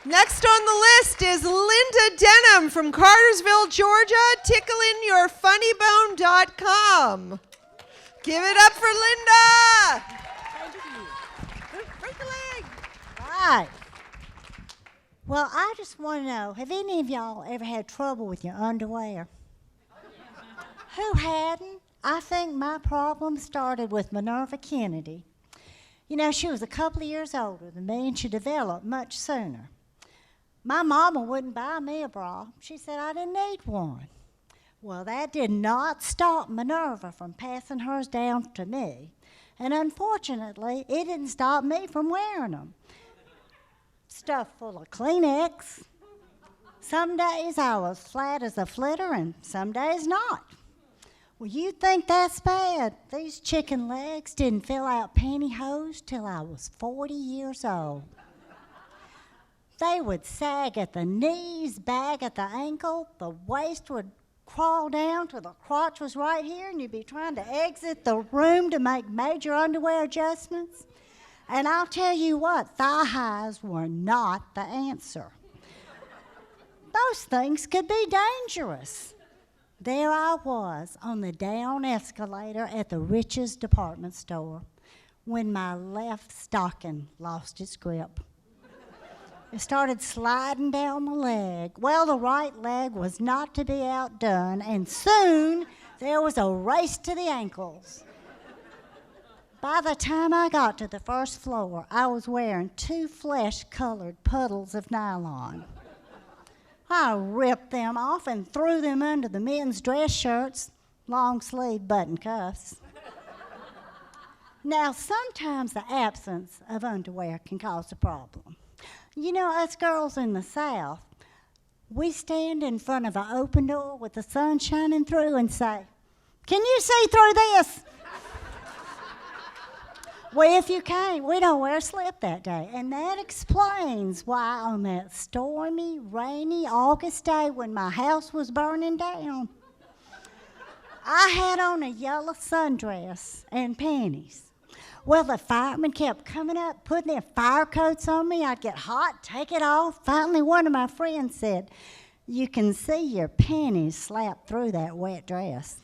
Next on the list is Linda Denham from Cartersville, Georgia, ticklingyourfunnybone.com. Give it up for Linda. Break the leg. All right. Well, I just want to know, have any of y'all ever had trouble with your underwear? Who hadn't? I think my problem started with Minerva Kennedy. You know, she was a couple of years older than me, and she developed much sooner. My mama wouldn't buy me a bra. She said I didn't need one. Well, that did not stop Minerva from passing hers down to me. And unfortunately, it didn't stop me from wearing them. Stuffed full of Kleenex. Some days I was flat as a flitter, and some days not. Well, you think that's bad? These chicken legs didn't fill out pantyhose till I was 40 years old. They would sag at the knees, bag at the ankle, the waist would crawl down till the crotch was right here, and you'd be trying to exit the room to make major underwear adjustments. And I'll tell you what, thigh highs were not the answer. Those things could be dangerous. There I was on the down escalator at the Rich's department store when my left stocking lost its grip. It started sliding down my leg. Well, the right leg was not to be outdone, and soon there was a race to the ankles. By the time I got to the first floor, I was wearing 2 flesh-colored puddles of nylon. I ripped them off and threw them under the men's dress shirts, long-sleeve button cuffs. Now, sometimes the absence of underwear can cause a problem. You know, us girls in the South, we stand in front of an open door with the sun shining through and say, "Can you see through this?" Well, if you can't, we don't wear a slip that day. And that explains why on that stormy, rainy August day when my house was burning down, I had on a yellow sundress and panties. Well, the firemen kept coming up, putting their fire coats on me. I'd get hot, take it off. Finally, one of my friends said, "You can see your panties slapped through that wet dress."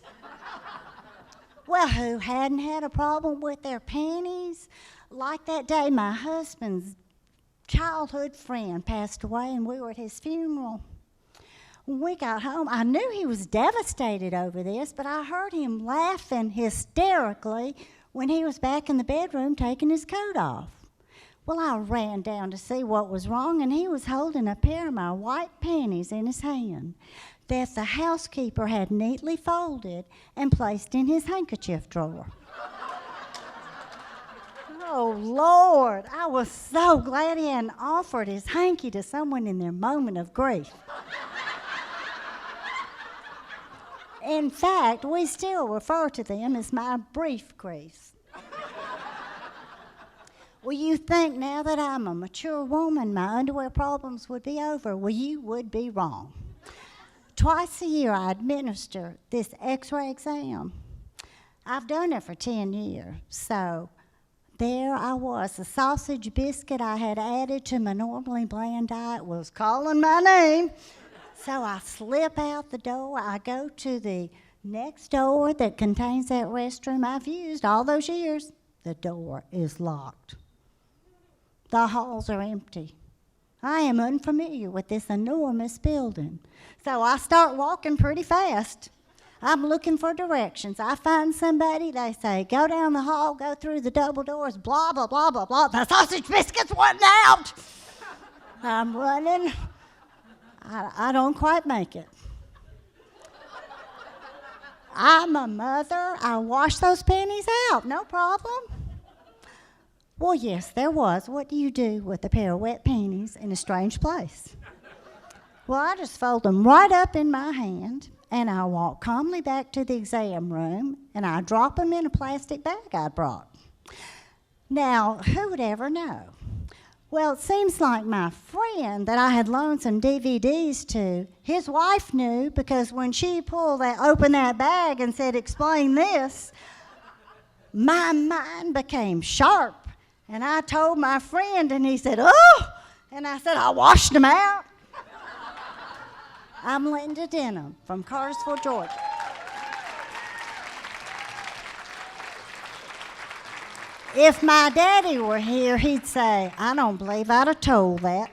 Well, who hadn't had a problem with their panties? Like that day, my husband's childhood friend passed away, and we were at his funeral. When we got home, I knew he was devastated over this, but I heard him laughing hysterically when he was back in the bedroom taking his coat off. Well, I ran down to see what was wrong, and he was holding a pair of my white panties in his hand that the housekeeper had neatly folded and placed in his handkerchief drawer. Oh, Lord, I was so glad he hadn't offered his hanky to someone in their moment of grief. In fact, we still refer to them as my brief griefs. Well, you think now that I'm a mature woman, my underwear problems would be over. Well, you would be wrong. Twice a year, I administer this x-ray exam. I've done it for 10 years, so there I was. The sausage biscuit I had added to my normally bland diet was calling my name. So I slip out the door. I go to the next door that contains that restroom I've used all those years. The door is locked. The halls are empty. I am unfamiliar with this enormous building. So I start walking pretty fast. I'm looking for directions. I find somebody, they say, "Go down the hall, go through the double doors, blah, blah, blah, blah, blah." The sausage biscuits went out. I'm running. I don't quite make it. I'm a mother. I wash those panties out, no problem. Well, yes, there was. What do you do with a pair of wet panties in a strange place? Well, I just fold them right up in my hand, and I walk calmly back to the exam room, and I drop them in a plastic bag I brought. Now, who would ever know? Well, it seems like my friend that I had loaned some DVDs to, his wife knew, because when she opened that bag and said, "Explain this," my mind became sharp. And I told my friend, and he said, "Oh, And I said, I washed them out. I'm Linda Denham from Cartersville, Georgia. If my daddy were here, he'd say, I don't believe I'd have told that.